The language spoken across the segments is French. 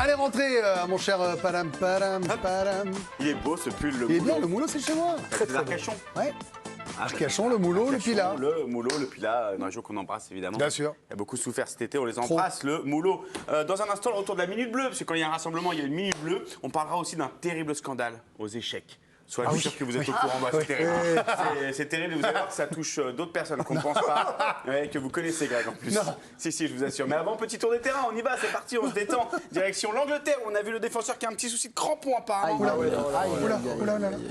Allez, rentrez, mon cher Padam. Il est beau ce pull, le Il est moulot. bien, le moulot, c'est chez moi. Très très Arcachon. Ouais. Arcachon, le moulot, le pila. Le moulot, le pila, dans les jours qu'on embrasse évidemment. Bien sûr. Il y a beaucoup souffert cet été, on les embrasse, le moulot. Dans un instant, le retour de la Minute Bleue, parce que quand il y a un rassemblement, il y a une Minute Bleue. On parlera aussi d'un terrible scandale aux échecs. Soyez sûr que vous êtes au courant, bah, c'est terrible. C'est terrible, vous allez voir que ça touche d'autres personnes qu'on ne pense pas, que vous connaissez, Greg, en plus. Non. Si, je vous assure. Mais avant, petit tour des terrains, on y va, c'est parti, on se détend. Direction l'Angleterre, on a vu le défenseur qui a un petit souci de crampon apparemment.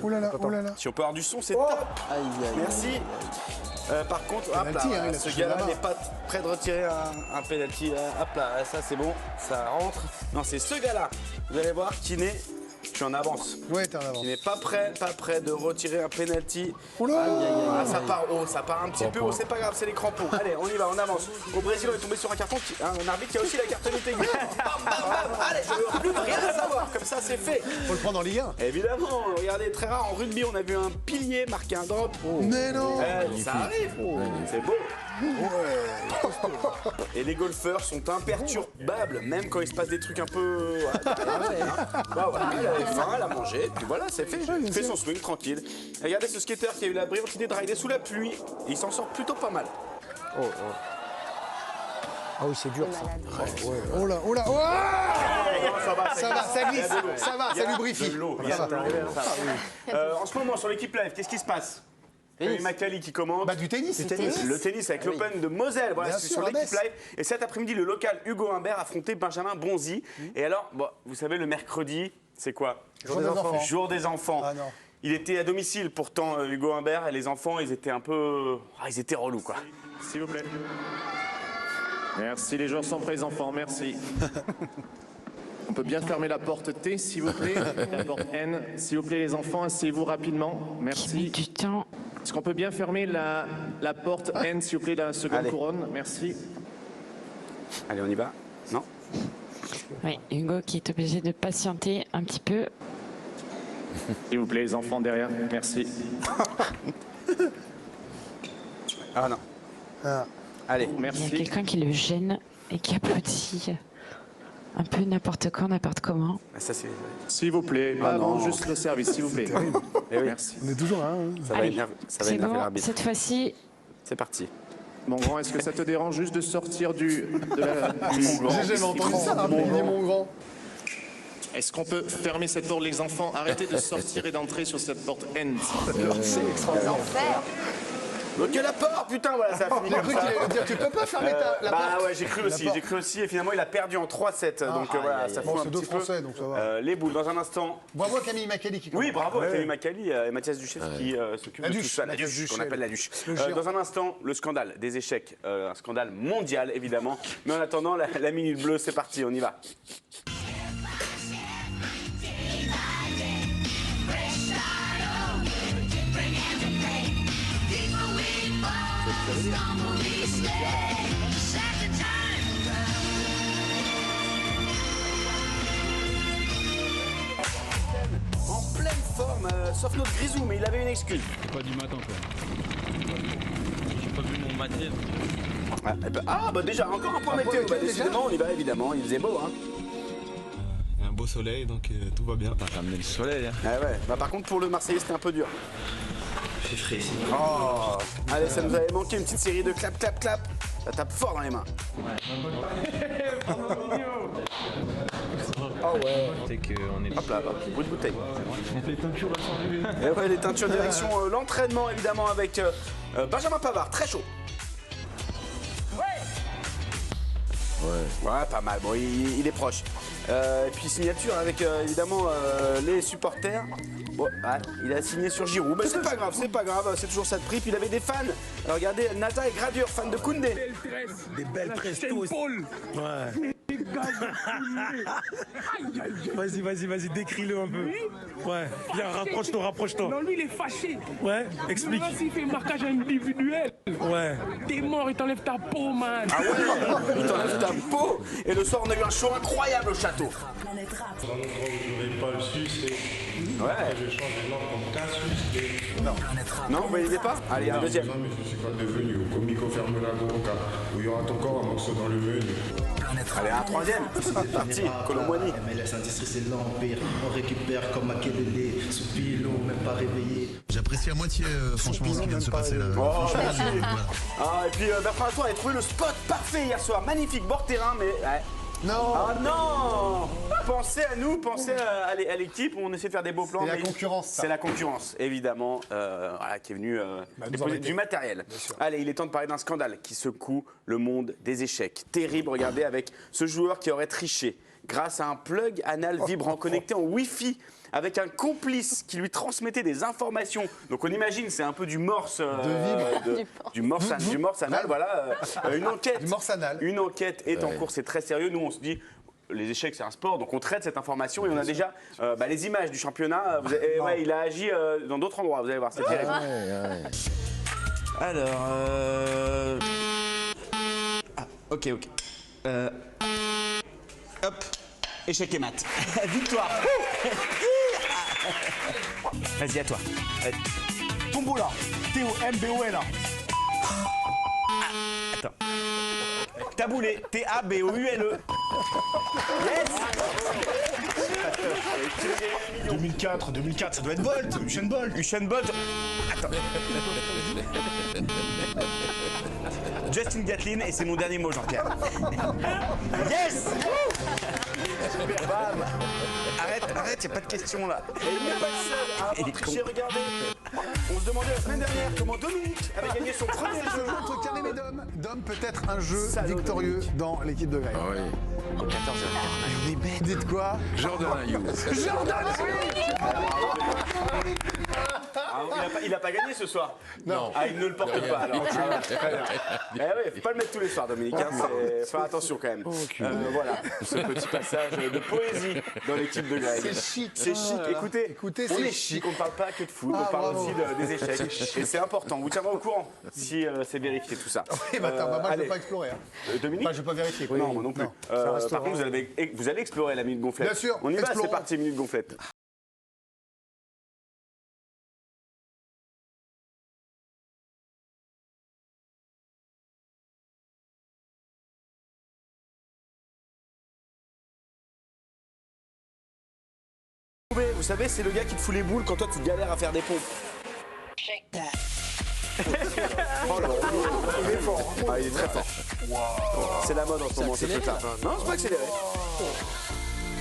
Oulala. Si on peut avoir du son, c'est top. Merci. Par contre, hop là, Penalty, ce gars-là n'est pas prêt de retirer un penalty. Hop là, ça c'est bon, ça rentre. Non, c'est ce gars-là, vous allez voir, qui n'est... Je suis en avance. Ouais, t'es en avance. Qui n'est pas prêt de retirer un penalty. Oula. Ça part haut, ça part un petit peu haut, c'est pas grave, c'est les crampons. Allez, on y va, on avance. Au Brésil, on est tombé sur un carton, un arbitre qui a aussi la cartonnité. Allez, je veux plus rien à savoir, comme ça c'est fait. Faut le prendre en Ligue 1. Évidemment, regardez, très rare en rugby, on a vu un pilier marquer un drop. Mais non. Ça arrive, c'est beau. Et les golfeurs sont imperturbables, même quand il se passe des trucs un peu... Voilà, elle avait faim, elle a mangé, puis voilà, c'est fait. Il fait son swing tranquille. Et regardez ce skater qui a eu la brillante idée de rider sous la pluie, et il s'en sort plutôt pas mal. Ah oui, c'est dur ça. Oula. Ça glisse. Ça va, ça lubrifie. En ce moment, sur l'équipe live, qu'est-ce qui se passe? Camille Macali qui commente. Bah, du tennis. Le tennis avec l'Open de Moselle, voilà, c'est sur l'équipe live. Et cet après-midi, le local Hugo Humbert affrontait Benjamin Bonzi. Et alors, vous savez, le mercredi, c'est quoi? Jour des enfants. Jour des enfants. Ah non. Il était à domicile pourtant, Hugo Humbert, et les enfants, ils étaient un peu... ils étaient relous, quoi. S'il vous plaît. Merci, les joueurs sont prêts, les enfants, merci. On peut bien fermer la porte T, s'il vous plaît. La porte N, s'il vous plaît, les enfants, asseyez-vous rapidement. Merci. Du temps. Est-ce qu'on peut bien fermer la porte N, s'il vous plaît, la seconde Allez. couronne? Merci. Allez, on y va? Non? Oui, Hugo qui est obligé de patienter un petit peu. S'il vous plaît, les enfants derrière, merci. Ah non. Allez. Il y a Merci. quelqu'un qui le gêne et qui applaudit un peu n'importe quand, n'importe comment. Ça, c'est... S'il vous plaît, Ah non, non. juste le service, s'il vous plaît. Eh oui. Merci. On est toujours là. Ça va Allez, énerver, ça va c'est énerver bon, l'arbitre. cette fois-ci, C'est parti. Mon grand, est-ce que ça te dérange juste de sortir du... J'ai jamais entendu ça, mon grand. Est-ce qu'on peut fermer cette porte, les enfants? Arrêtez de sortir et d'entrer sur cette porte N. C'est extraordinaire. Bloquez la porte, putain, voilà, ça a fini J'ai comme cru ça. qu'il allait dire tu peux pas fermer la porte. Bah ouais, j'ai cru aussi, et finalement il a perdu en 3-7, donc voilà, ça fout Bon, un c'est deux petit peu. Français, donc ça va. Les boules, dans un instant. Bravo à Camille Macali qui Oui, commence. bravo à Camille Macali et Mathias Duchesne qui s'occupe de tout ça. La Mathias duche, qu'on Duchel. appelle la duche. Le géant. Dans un instant, le scandale des échecs, un scandale mondial évidemment. Mais en attendant, la minute bleue, c'est parti, on y va. En pleine forme, sauf notre Grisou, mais il avait une excuse. C'est pas du matin, toi. J'ai pas vu mon matin. Bah déjà, encore un point météo. Bah, décidément, on y va évidemment, il faisait beau, hein. Il y a un beau soleil, donc tout va bien. T'as ramené le soleil, hein. Ah ouais, bah par contre pour le Marseillais c'était un peu dur. C'est frais ici. Oh. Allez, ça nous avait manqué une petite série de clap, clap, clap. Ça tape fort dans les mains. Ah ouais. C'est qu'on est... Hop là, hop, bruit de bouteille. Les teintures Et ouais, les teintures direction l'entraînement évidemment avec Benjamin Pavard, très chaud. Ouais, pas mal. Bon, il est proche. Et puis signature avec évidemment les supporters. Bon, ouais, il a signé sur Giroud. Mais c'est pas grave, c'est toujours ça de prix. Puis il avait des fans. Alors, regardez, Nata et Gradure, fan de Koundé. Des belles prestos. Ouais. Vas-y, décris-le un peu. Ouais, viens, rapproche-toi. Non, lui, il est fâché. Ouais, explique. Même s'il fait marquage individuel, Ouais. t'es mort, il t'enlève ta peau, man. Ah ouais, il t'enlève ta peau. Et le soir, on a eu un show incroyable au château. Vous n'avez pas le sus et Ouais. je change de nom comme Casus. Non, vous validez pas? Allez, un deuxième. Mais je suis pas devenu au comico ferme la boca où il y aura encore un morceau dans le menu. Allez, un troisième. C'est parti, Colomboigny. MLS Industrie, c'est l'empire. On récupère comme Makelele, sous pilot, même pas réveillé. J'apprécie à moitié, franchement, ce qui vient de se passer là. Oh, Franchement, merci. voilà. Ah, et puis Bertrand Latour a trouvé le spot parfait hier soir. Magnifique bord terrain, mais. Ouais. Non. Ah non. Pensez à nous, pensez à l'équipe. On essaie de faire des beaux plans. C'est la mais concurrence, ça. C'est la concurrence, évidemment, voilà, qui est venue déposer du matériel. Allez, il est temps de parler d'un scandale qui secoue le monde des échecs. Terrible, regardez, avec ce joueur qui aurait triché grâce à un plug anal vibrant connecté en Wi-Fi avec un complice qui lui transmettait des informations. Donc on imagine, c'est un peu du morse, du morse anal, voilà. Une enquête. Du morse anal. Une enquête est en cours, c'est très sérieux. Nous, on se dit. Les échecs, c'est un sport, donc on traite cette information et on a déjà les images du championnat. Ouais, il a agi dans d'autres endroits, vous allez voir, c'est terrible. Alors, ok. Hop, échec et mat. Victoire. Vas-y, à toi. Tombola. T-O-M-B-O-L-A. Attends. Taboulé. T-A-B-O-U-L-E. Yes. 2004, ça doit être Bolt, Usain Bolt. Usain Bolt. Attends. Justin Gatlin, et c'est mon dernier mot, Jean-Pierre. Yes. Bam. Arrête, y a pas de question là. Et il n'est pas le seul à avoir triché, regardez. On se demandait la semaine dernière comment Dominique avait gagné son premier jeu. Entre Karim et Dom peut-être un jeu victorieux dans l'équipe de Greg. Ah oui. Au 14h. On est bête. Dites quoi? Jordan Ayou. Jordan Il a pas gagné ce soir. Non. Ah, il ne le porte pas alors. Eh oui, faut pas le mettre tous les soirs, Dominique. Hein, faire attention quand même. Voilà, ce petit passage de poésie dans l'équipe de Greg. C'est chic. C'est chic. Écoutez, on c'est est chic. On ne parle pas que de foot, on parle aussi des échecs. Et c'est important. Vous tiendrez au courant si c'est vérifié tout ça. Oui, bah attends, moi je ne vais pas explorer. Dominique, Enfin, je ne vais pas vérifier. Quoi. non, moi non plus. Par contre, vous allez explorer la minute gonflette. Bien sûr. On y va, explorons. c'est parti, minute gonflette. Vous savez, c'est le gars qui te fout les boules quand toi tu galères à faire des pompes. Oh là là, il est fort. Ah, il est très fort. C'est la mode en ce moment, c'est truc là. Non, c'est pas accéléré.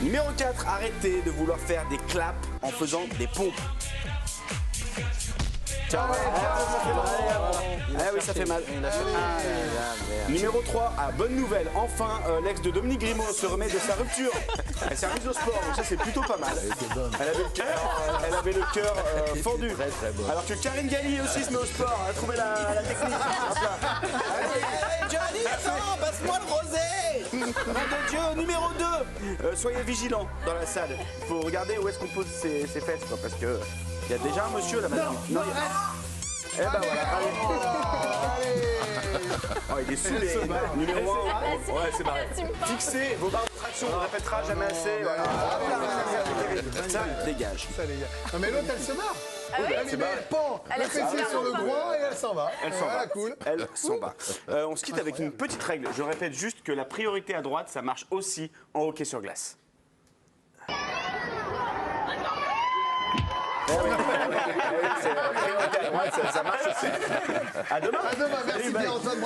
Numéro 4, arrêtez de vouloir faire des claps en faisant des pompes. Tiens, oui, ça fait mal. Numéro 3, bonne nouvelle, enfin l'ex de Dominique Grimaud se remet de sa rupture. Elle s'est remise au sport, donc ça c'est plutôt pas mal. Elle avait le cœur fendu. Alors que Karine Galli aussi se met au sport, elle a trouvé la technique. Hop là. Allez, Johnny, attends, passe-moi le rosé. Nom de Dieu, numéro 2, soyez vigilants dans la salle. Il faut regarder où est-ce qu'on pose ses fesses, quoi, parce que il y a déjà un monsieur là maintenant. Non, eh ben voilà, allez. Oh, il est saoulé. Numéro 1. Ouais, c'est pareil. Fixez vos barres de traction, on ne répétera jamais assez. Voilà. Ça dégage. Ça, les gars. Non, mais l'autre, elle se marre. Oui, Elle met pan, le fessier sur le groin et elle s'en va. Elle s'en va. Cool. Elle s'en va. On se quitte avec une petite règle. Je répète juste que la priorité à droite, ça marche aussi en hockey sur glace. Ça marche aussi. À demain. À demain, merci bien Antoine.